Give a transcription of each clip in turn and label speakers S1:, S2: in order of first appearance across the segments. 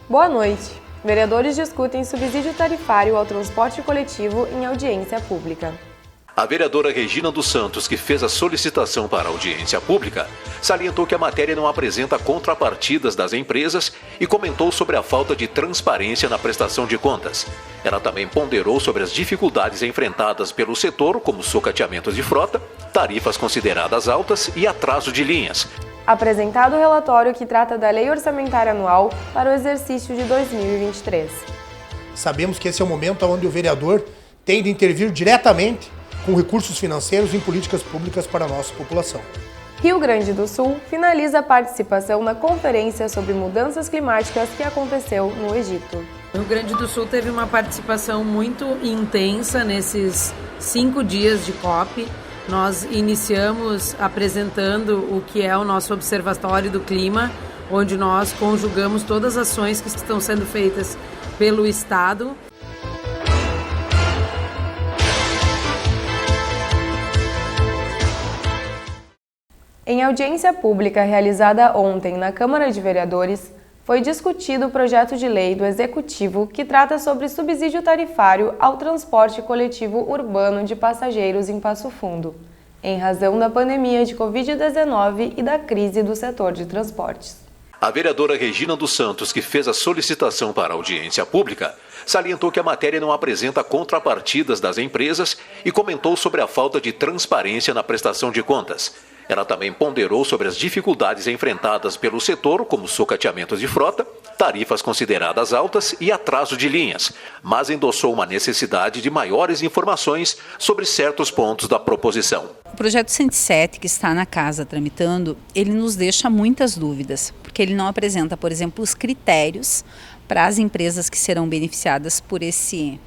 S1: Boa noite. Vereadores discutem subsídio tarifário ao transporte coletivo em audiência pública.
S2: A vereadora Regina dos Santos, que fez a solicitação para a audiência pública, salientou que a matéria não apresenta contrapartidas das empresas e comentou sobre a falta de transparência na prestação de contas. Ela também ponderou sobre as dificuldades enfrentadas pelo setor, como sucateamentos de frota, tarifas consideradas altas e atraso de linhas.
S1: Apresentado o relatório que trata da Lei Orçamentária Anual para o exercício de 2023.
S3: Sabemos que esse é o momento onde o vereador tem de intervir diretamente com recursos financeiros em políticas públicas para a nossa população.
S1: Rio Grande do Sul finaliza a participação na conferência sobre mudanças climáticas que aconteceu no Egito.
S4: O Rio Grande do Sul teve uma participação muito intensa nesses 5 dias de COP. Nós iniciamos apresentando o que é o nosso Observatório do Clima, onde nós conjugamos todas as ações que estão sendo feitas pelo Estado.
S1: Em audiência pública realizada ontem na Câmara de Vereadores, foi discutido o projeto de lei do Executivo que trata sobre subsídio tarifário ao transporte coletivo urbano de passageiros em Passo Fundo, em razão da pandemia de Covid-19 e da crise do setor de transportes.
S2: A vereadora Regina dos Santos, que fez a solicitação para a audiência pública, salientou que a matéria não apresenta contrapartidas das empresas e comentou sobre a falta de transparência na prestação de contas. Ela também ponderou sobre as dificuldades enfrentadas pelo setor, como sucateamentos de frota, tarifas consideradas altas e atraso de linhas, mas endossou uma necessidade de maiores informações sobre certos pontos da proposição.
S5: O projeto 107, que está na casa tramitando, ele nos deixa muitas dúvidas, porque ele não apresenta, por exemplo, os critérios para as empresas que serão beneficiadas por esse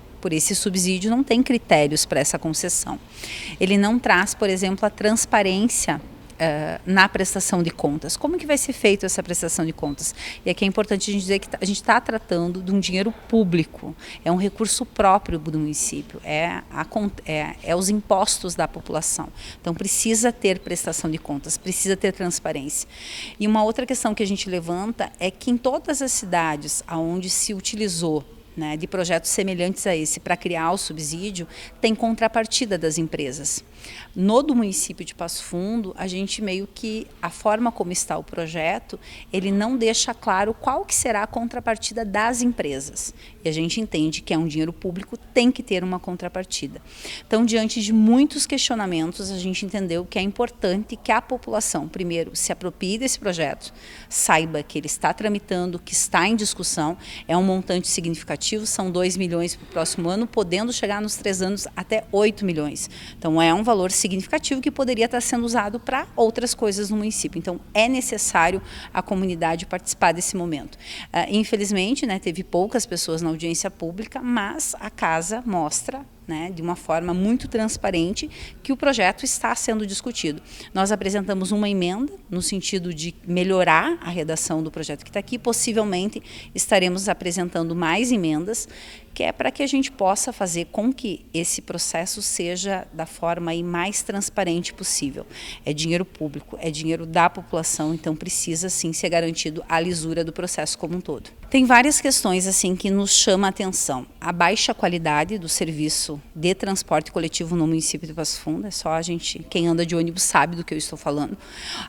S5: subsídio, não tem critérios para essa concessão. Ele não traz, por exemplo, a transparência na prestação de contas. Como que vai ser feita essa prestação de contas? E aqui é importante a gente dizer que a gente está tratando de um dinheiro público, é um recurso próprio do município, é os impostos da população. Então precisa ter prestação de contas, precisa ter transparência. E uma outra questão que a gente levanta é que em todas as cidades onde se utilizou de projetos semelhantes a esse para criar o subsídio, tem contrapartida das empresas. No do município de Passo Fundo, a gente meio que, a forma como está o projeto, ele não deixa claro qual que será a contrapartida das empresas. E a gente entende que é um dinheiro público, tem que ter uma contrapartida. Então, diante de muitos questionamentos, a gente entendeu que é importante que a população, primeiro, se aproprie desse projeto, saiba que ele está tramitando, que está em discussão, é um montante significativo, são 2 milhões para o próximo ano, podendo chegar nos 3 anos até 8 milhões. Então, é um valor significativo que poderia estar sendo usado para outras coisas no município. Então, é necessário a comunidade participar desse momento. Infelizmente, teve poucas pessoas na audiência pública, mas a casa mostra de uma forma muito transparente que o projeto está sendo discutido. Nós apresentamos uma emenda no sentido de melhorar a redação do projeto que está aqui. Possivelmente estaremos apresentando mais emendas, que é para que a gente possa fazer com que esse processo seja da forma mais transparente possível. É dinheiro público, é dinheiro da população, então precisa sim ser garantido a lisura do processo como um todo. Tem várias questões que nos chamam a atenção. A baixa qualidade do serviço de transporte coletivo no município de Passo Fundo, quem anda de ônibus sabe do que eu estou falando.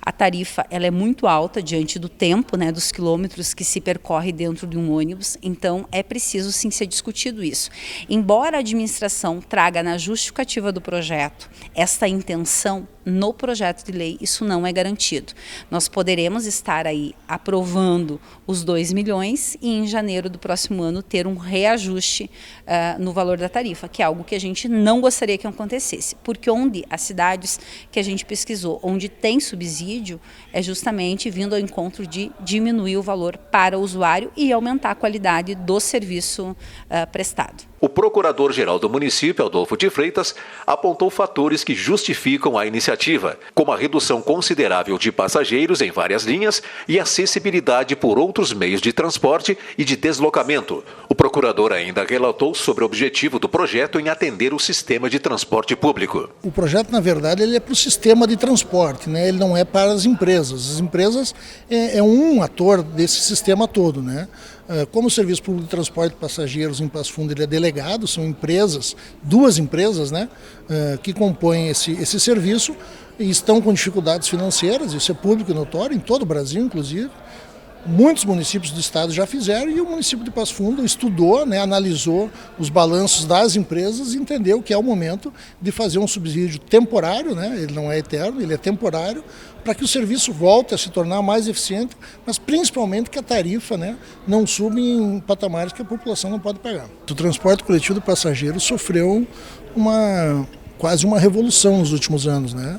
S5: A tarifa ela é muito alta diante do tempo, dos quilômetros que se percorre dentro de um ônibus, então é preciso sim ser discutido isso. Embora a administração traga na justificativa do projeto esta intenção, no projeto de lei isso não é garantido. Nós poderemos estar aí aprovando os 2 milhões e em janeiro do próximo ano ter um reajuste no valor da tarifa, que é algo que a gente não gostaria que acontecesse, porque as cidades que a gente pesquisou, onde tem subsídio, é justamente vindo ao encontro de diminuir o valor para o usuário e aumentar a qualidade do serviço prestado.
S2: O procurador-geral do município, Adolfo de Freitas, apontou fatores que justificam a iniciativa, como a redução considerável de passageiros em várias linhas e acessibilidade por outros meios de transporte e de deslocamento. O procurador ainda relatou sobre o objetivo do projeto em atender o sistema de transporte público.
S6: O projeto, na verdade, ele é para o sistema de transporte, ele não é para as empresas. As empresas é um ator desse sistema todo, Como o Serviço Público de Transporte de Passageiros em Passo Fundo ele é delegado, são empresas, 2 empresas, né, que compõem esse serviço e estão com dificuldades financeiras, isso é público e notório, em todo o Brasil, inclusive. Muitos municípios do estado já fizeram e o município de Passo Fundo estudou, né, analisou os balanços das empresas e entendeu que é o momento de fazer um subsídio temporário, né, ele não é eterno, ele é temporário, para que o serviço volte a se tornar mais eficiente, mas principalmente que a tarifa, né, não suba em patamares que a população não pode pagar. O transporte coletivo de passageiros sofreu quase uma revolução nos últimos anos, né?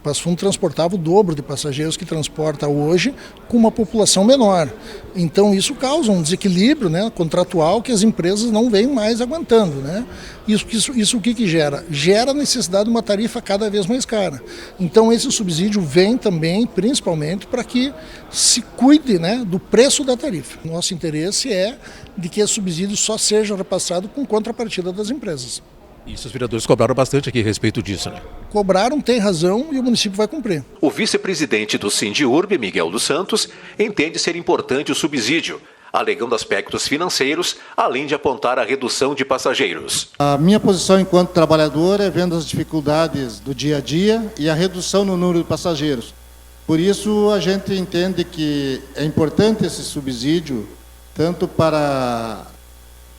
S6: Passo Fundo transportava o dobro de passageiros que transporta hoje com uma população menor. Então isso causa um desequilíbrio, né, contratual que as empresas não vêm mais aguentando, né? Isso o que gera? Gera a necessidade de uma tarifa cada vez mais cara. Então esse subsídio vem também, principalmente, para que se cuide, né, do preço da tarifa. Nosso interesse é de que esse subsídio só seja repassado com contrapartida das empresas.
S2: E os vereadores cobraram bastante aqui a respeito disso, né?
S6: Cobraram, tem razão e o município vai cumprir.
S2: O vice-presidente do Sindiurb, Miguel dos Santos, entende ser importante o subsídio, alegando aspectos financeiros, além de apontar a redução de passageiros.
S7: A minha posição enquanto trabalhador é vendo as dificuldades do dia a dia e a redução no número de passageiros. Por isso, a gente entende que é importante esse subsídio, tanto para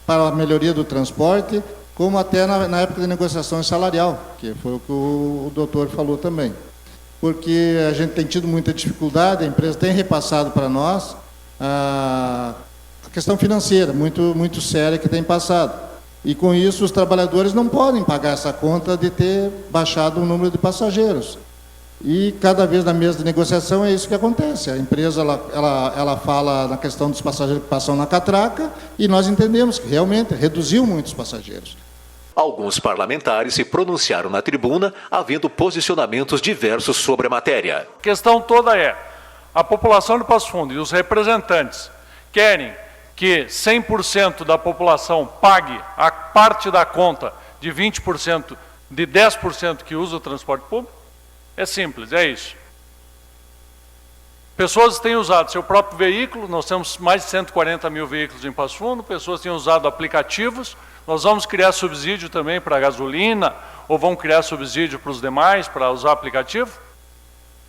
S7: a melhoria do transporte, como até na época de negociação salarial, que foi o que o doutor falou também. Porque a gente tem tido muita dificuldade, a empresa tem repassado para nós a questão financeira, muito séria que tem passado. E com isso os trabalhadores não podem pagar essa conta de ter baixado o número de passageiros. E cada vez na mesa de negociação é isso que acontece. A empresa ela fala na questão dos passageiros que passam na catraca e nós entendemos que realmente reduziu muitos passageiros.
S2: Alguns parlamentares se pronunciaram na tribuna, havendo posicionamentos diversos sobre a matéria.
S8: A questão toda é, a população de Passo Fundo e os representantes querem que 100% da população pague a parte da conta de 20%, de 10% que usa o transporte público? É simples, é isso. Pessoas têm usado seu próprio veículo, nós temos mais de 140 mil veículos em Passo Fundo, pessoas têm usado aplicativos, nós vamos criar subsídio também para a gasolina, ou vamos criar subsídio para os demais, para usar aplicativo?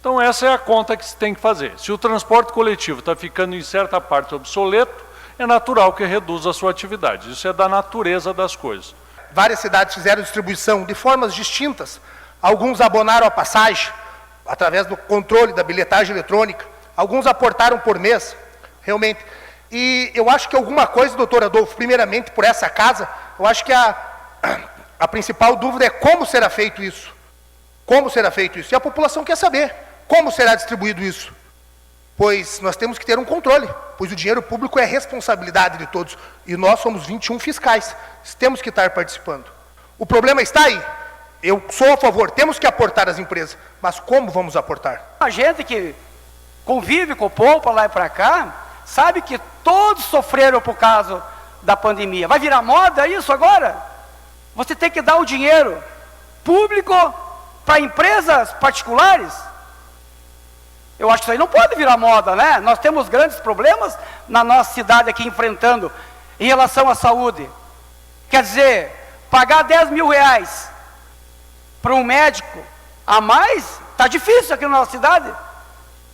S8: Então essa é a conta que se tem que fazer. Se o transporte coletivo está ficando em certa parte obsoleto, é natural que reduza a sua atividade. Isso é da natureza das coisas.
S9: Várias cidades fizeram distribuição de formas distintas. Alguns abonaram a passagem através do controle da bilhetagem eletrônica. Alguns aportaram por mês, realmente. E eu acho que alguma coisa, doutor Adolfo, primeiramente por essa casa, eu acho que a principal dúvida é como será feito isso. Como será feito isso? E a população quer saber como será distribuído isso. Pois nós temos que ter um controle, pois o dinheiro público é responsabilidade de todos. E nós somos 21 fiscais, temos que estar participando. O problema está aí. Eu sou a favor, temos que aportar as empresas, mas como vamos aportar?
S10: A gente que convive com o povo para lá e para cá, sabe que todos sofreram por causa da pandemia. Vai virar moda isso agora? Você tem que dar o dinheiro público para empresas particulares? Eu acho que isso aí não pode virar moda, né? Nós temos grandes problemas na nossa cidade aqui enfrentando em relação à saúde. Quer dizer, pagar 10 mil reais para um médico a mais, está difícil aqui na nossa cidade.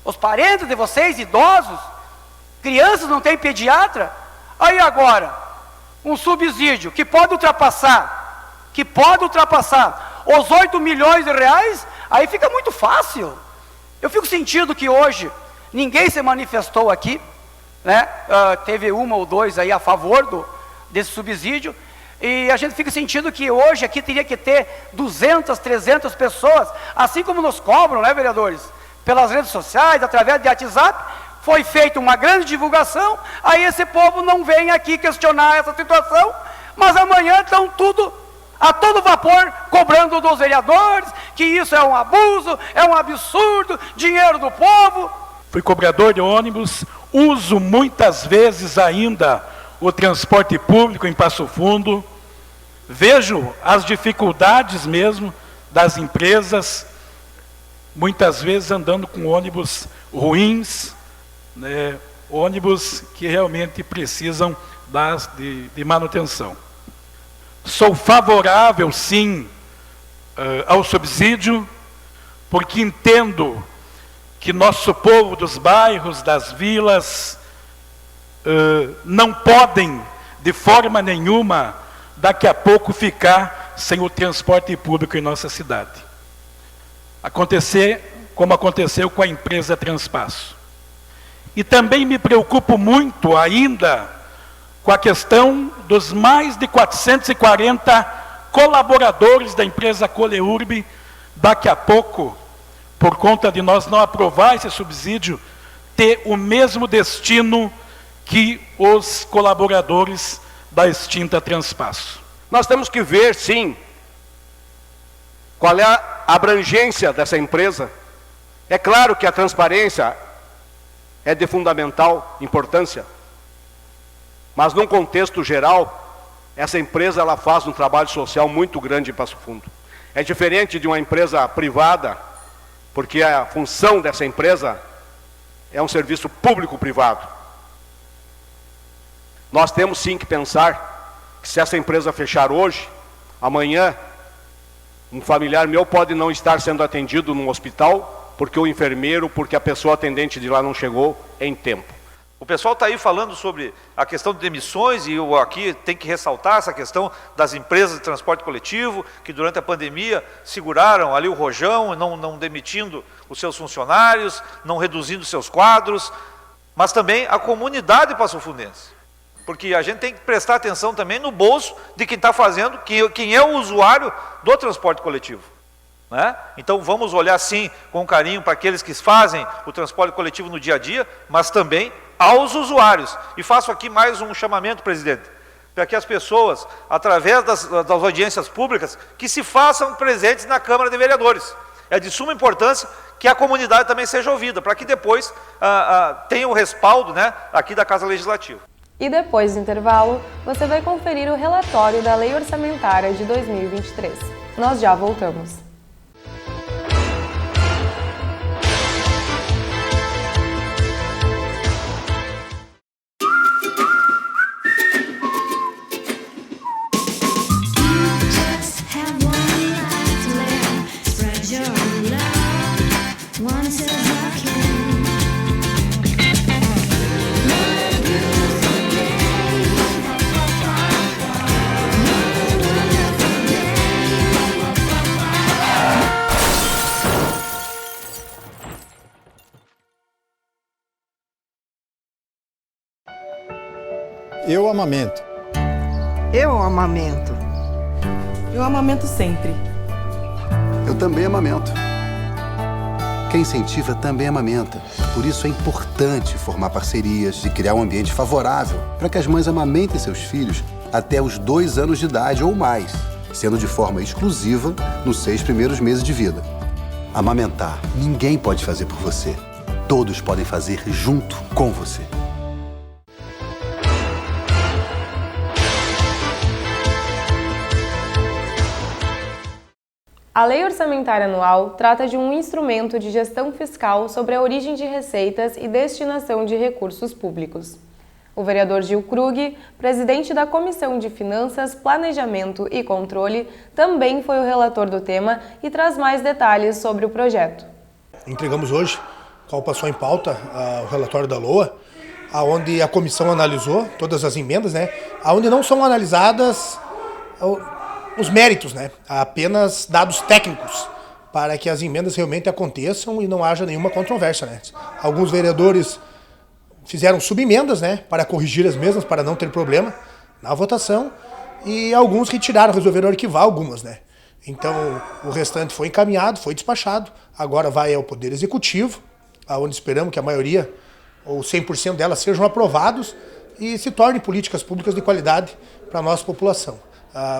S10: Os parentes de vocês, idosos, crianças não têm pediatra. Aí agora, um subsídio que pode ultrapassar os 8 milhões de reais, aí fica muito fácil. Eu fico sentindo que hoje ninguém se manifestou aqui, né? Teve uma ou dois aí a favor desse subsídio, e a gente fica sentindo que hoje aqui teria que ter 200, 300 pessoas, assim como nos cobram, né, vereadores? Pelas redes sociais, através de WhatsApp, foi feita uma grande divulgação, aí esse povo não vem aqui questionar essa situação, mas amanhã estão tudo a todo vapor, cobrando dos vereadores, que isso é um abuso, é um absurdo, dinheiro do povo.
S11: Fui cobrador de ônibus, uso muitas vezes ainda o transporte público em Passo Fundo, vejo as dificuldades mesmo das empresas, muitas vezes andando com ônibus ruins, né, ônibus que realmente precisam de manutenção. Sou favorável, sim, ao subsídio, porque entendo que nosso povo dos bairros, das vilas, não podem, de forma nenhuma, daqui a pouco ficar sem o transporte público em nossa cidade. Acontecer como aconteceu com a empresa Transpasso. E também me preocupo muito ainda com a questão dos mais de 440 colaboradores da empresa Coleurb, daqui a pouco, por conta de nós não aprovar esse subsídio, ter o mesmo destino que os colaboradores da extinta Transpasso.
S12: Nós temos que ver, sim, qual é a abrangência dessa empresa. É claro que a transparência é de fundamental importância, mas num contexto geral, essa empresa ela faz um trabalho social muito grande em Passo Fundo. É diferente de uma empresa privada, porque a função dessa empresa é um serviço público-privado. Nós temos sim que pensar que se essa empresa fechar hoje, amanhã, um familiar meu pode não estar sendo atendido num hospital, porque o enfermeiro, porque a pessoa atendente de lá não chegou em tempo.
S13: O pessoal está aí falando sobre a questão de demissões, e eu aqui tenho que ressaltar essa questão das empresas de transporte coletivo, que durante a pandemia seguraram ali o rojão, não demitindo os seus funcionários, não reduzindo seus quadros, mas também a comunidade passofundense. Porque a gente tem que prestar atenção também no bolso de quem está fazendo, quem é o usuário do transporte coletivo. Né? Então vamos olhar sim com carinho para aqueles que fazem o transporte coletivo no dia a dia, mas também aos usuários. E faço aqui mais um chamamento, presidente, para que as pessoas, através das audiências públicas, que se façam presentes na Câmara de Vereadores. É de suma importância que a comunidade também seja ouvida, para que depois tenha o respaldo, né, aqui da Casa Legislativa.
S1: E depois do intervalo, você vai conferir o relatório da Lei Orçamentária de 2023. Nós já voltamos.
S14: Eu amamento.
S15: Eu amamento.
S16: Eu amamento sempre.
S17: Eu também amamento. Quem incentiva também amamenta. Por isso é importante formar parcerias e criar um ambiente favorável para que as mães amamentem seus filhos até os 2 anos de idade ou mais, sendo de forma exclusiva nos 6 primeiros meses de vida. Amamentar, ninguém pode fazer por você. Todos podem fazer junto com você.
S1: A Lei Orçamentária Anual trata de um instrumento de gestão fiscal sobre a origem de receitas e destinação de recursos públicos. O vereador Gil Krug, presidente da Comissão de Finanças, Planejamento e Controle, também foi o relator do tema e traz mais detalhes sobre o projeto.
S3: Entregamos hoje, qual passou em pauta, o relatório da LOA, onde a comissão analisou todas as emendas, né, onde não são analisadas os méritos, né? Apenas dados técnicos para que as emendas realmente aconteçam e não haja nenhuma controvérsia, né? Alguns vereadores fizeram subemendas, né, para corrigir as mesmas, para não ter problema na votação, e alguns retiraram, resolveram arquivar algumas, né? Então, o restante foi encaminhado, foi despachado, agora vai ao Poder Executivo, onde esperamos que a maioria, ou 100% delas, sejam aprovados e se tornem políticas públicas de qualidade para a nossa população.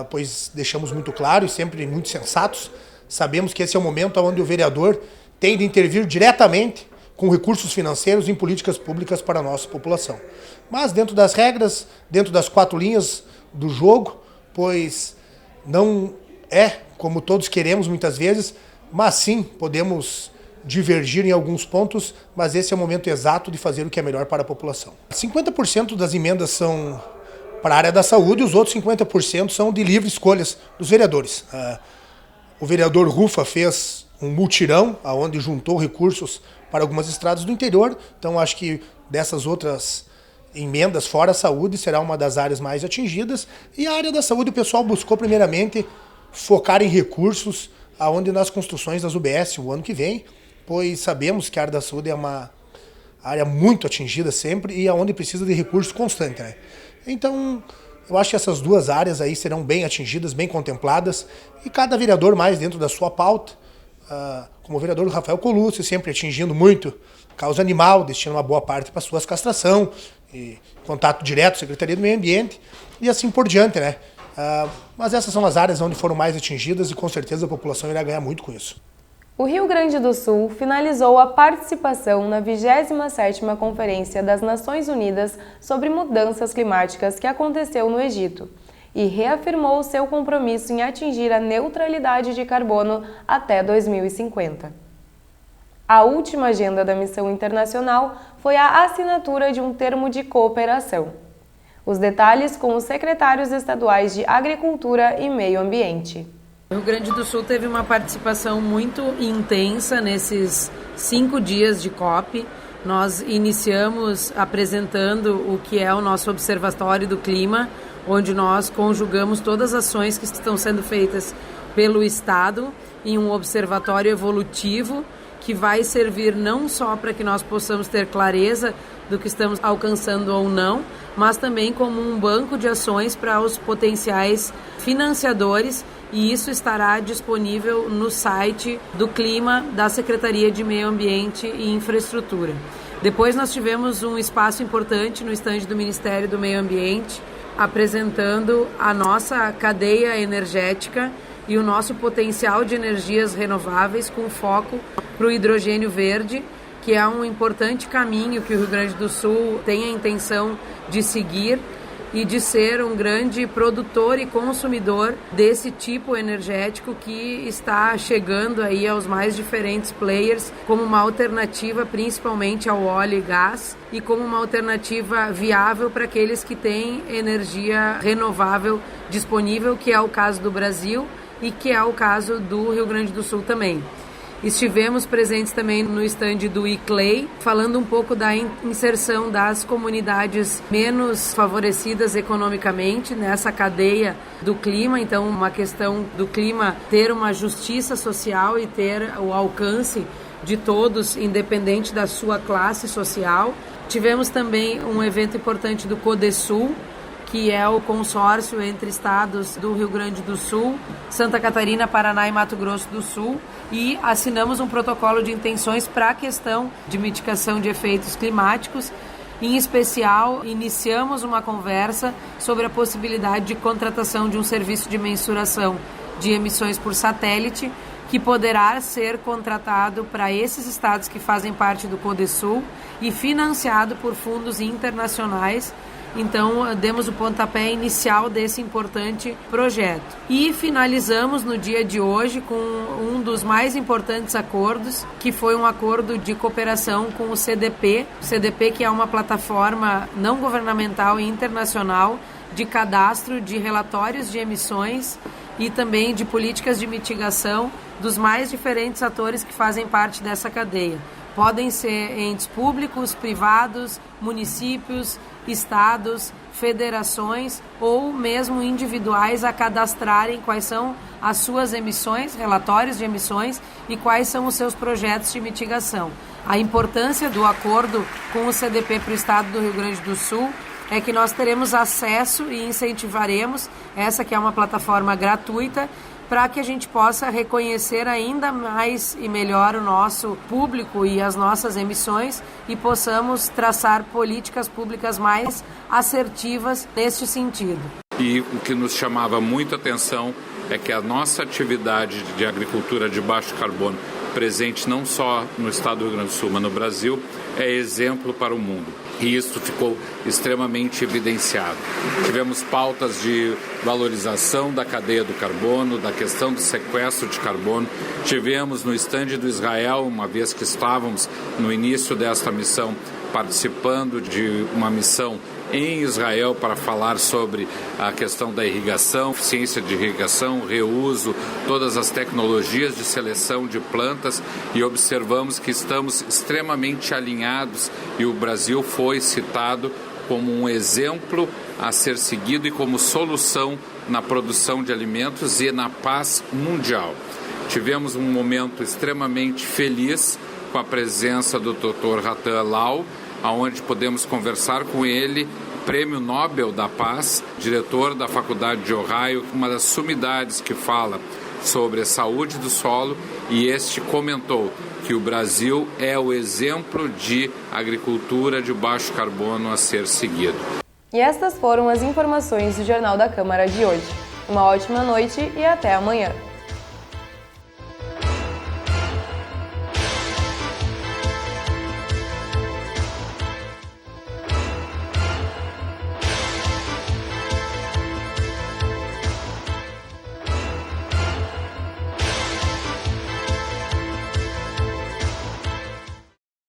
S3: Pois deixamos muito claro e sempre muito sensatos, sabemos que esse é o momento onde o vereador tem de intervir diretamente com recursos financeiros em políticas públicas para a nossa população. Mas dentro das regras, dentro das 4 linhas do jogo, pois não é como todos queremos muitas vezes, mas sim podemos divergir em alguns pontos, mas esse é o momento exato de fazer o que é melhor para a população. 50% das emendas são para a área da saúde e os outros 50% são de livre escolhas dos vereadores. O vereador Rufa fez um mutirão, onde juntou recursos para algumas estradas do interior, então acho que dessas outras emendas, fora a saúde, será uma das áreas mais atingidas. E a área da saúde, o pessoal buscou primeiramente focar em recursos aonde nas construções das UBS o ano que vem, pois sabemos que a área da saúde é uma área muito atingida sempre e aonde precisa de recurso constante, né? Então, eu acho que essas duas áreas aí serão bem atingidas, bem contempladas, e cada vereador mais dentro da sua pauta, como o vereador Rafael Colucci, sempre atingindo muito causa animal, destinando uma boa parte para suas castração, e contato direto com a Secretaria do Meio Ambiente, e assim por diante, né? Mas essas são as áreas onde foram mais atingidas e com certeza a população irá ganhar muito com isso.
S1: O Rio Grande do Sul finalizou a participação na 27ª Conferência das Nações Unidas sobre Mudanças Climáticas que aconteceu no Egito e reafirmou seu compromisso em atingir a neutralidade de carbono até 2050. A última agenda da missão internacional foi a assinatura de um termo de cooperação. Os detalhes com os secretários estaduais de Agricultura e Meio Ambiente.
S4: O Rio Grande do Sul teve uma participação muito intensa nesses 5 dias de COP. Nós iniciamos apresentando o que é o nosso Observatório do Clima, onde nós conjugamos todas as ações que estão sendo feitas pelo Estado em um observatório evolutivo que vai servir não só para que nós possamos ter clareza do que estamos alcançando ou não, mas também como um banco de ações para os potenciais financiadores, e isso estará disponível no site do Clima da Secretaria de Meio Ambiente e Infraestrutura. Depois nós tivemos um espaço importante no estande do Ministério do Meio Ambiente, apresentando a nossa cadeia energética e o nosso potencial de energias renováveis com foco para o hidrogênio verde, que é um importante caminho que o Rio Grande do Sul tem a intenção de seguir e de ser um grande produtor e consumidor desse tipo energético que está chegando aí aos mais diferentes players como uma alternativa principalmente ao óleo e gás e como uma alternativa viável para aqueles que têm energia renovável disponível, que é o caso do Brasil e que é o caso do Rio Grande do Sul também. Estivemos presentes também no estande do ICLEI, falando um pouco da inserção das comunidades menos favorecidas economicamente nessa cadeia do clima. Então, uma questão do clima ter uma justiça social e ter o alcance de todos, independente da sua classe social. Tivemos também um evento importante do CODESUL, que é o consórcio entre estados do Rio Grande do Sul, Santa Catarina, Paraná e Mato Grosso do Sul, e assinamos um protocolo de intenções para a questão de mitigação de efeitos climáticos. Em especial, iniciamos uma conversa sobre a possibilidade de contratação de um serviço de mensuração de emissões por satélite, que poderá ser contratado para esses estados que fazem parte do CODESUL e financiado por fundos internacionais. Então, demos o pontapé inicial desse importante projeto. E finalizamos no dia de hoje com um dos mais importantes acordos, que foi um acordo de cooperação com o CDP. O CDP, que é uma plataforma não governamental e internacional de cadastro de relatórios de emissões e também de políticas de mitigação dos mais diferentes atores que fazem parte dessa cadeia. Podem ser entes públicos, privados, municípios, estados, federações ou mesmo individuais a cadastrarem quais são as suas emissões, relatórios de emissões e quais são os seus projetos de mitigação. A importância do acordo com o CDP para o estado do Rio Grande do Sul é que nós teremos acesso e incentivaremos essa que é uma plataforma gratuita para que a gente possa reconhecer ainda mais e melhor o nosso público e as nossas emissões e possamos traçar políticas públicas mais assertivas neste sentido.
S18: E o que nos chamava muita atenção é que a nossa atividade de agricultura de baixo carbono presente não só no estado do Rio Grande do Sul, mas no Brasil, é exemplo para o mundo. E isso ficou extremamente evidenciado. Tivemos pautas de valorização da cadeia do carbono, da questão do sequestro de carbono. Tivemos no estande do Israel, uma vez que estávamos no início desta missão, participando de uma missão em Israel para falar sobre a questão da irrigação, eficiência de irrigação, reuso, todas as tecnologias de seleção de plantas, e observamos que estamos extremamente alinhados e o Brasil foi citado como um exemplo a ser seguido e como solução na produção de alimentos e na paz mundial. Tivemos um momento extremamente feliz com a presença do Dr. Ratan Lal, onde podemos conversar com ele, Prêmio Nobel da Paz, diretor da Faculdade de Ohio, uma das sumidades que fala sobre a saúde do solo, e este comentou que o Brasil é o exemplo de agricultura de baixo carbono a ser seguido.
S1: E estas foram as informações do Jornal da Câmara de hoje. Uma ótima noite e até amanhã.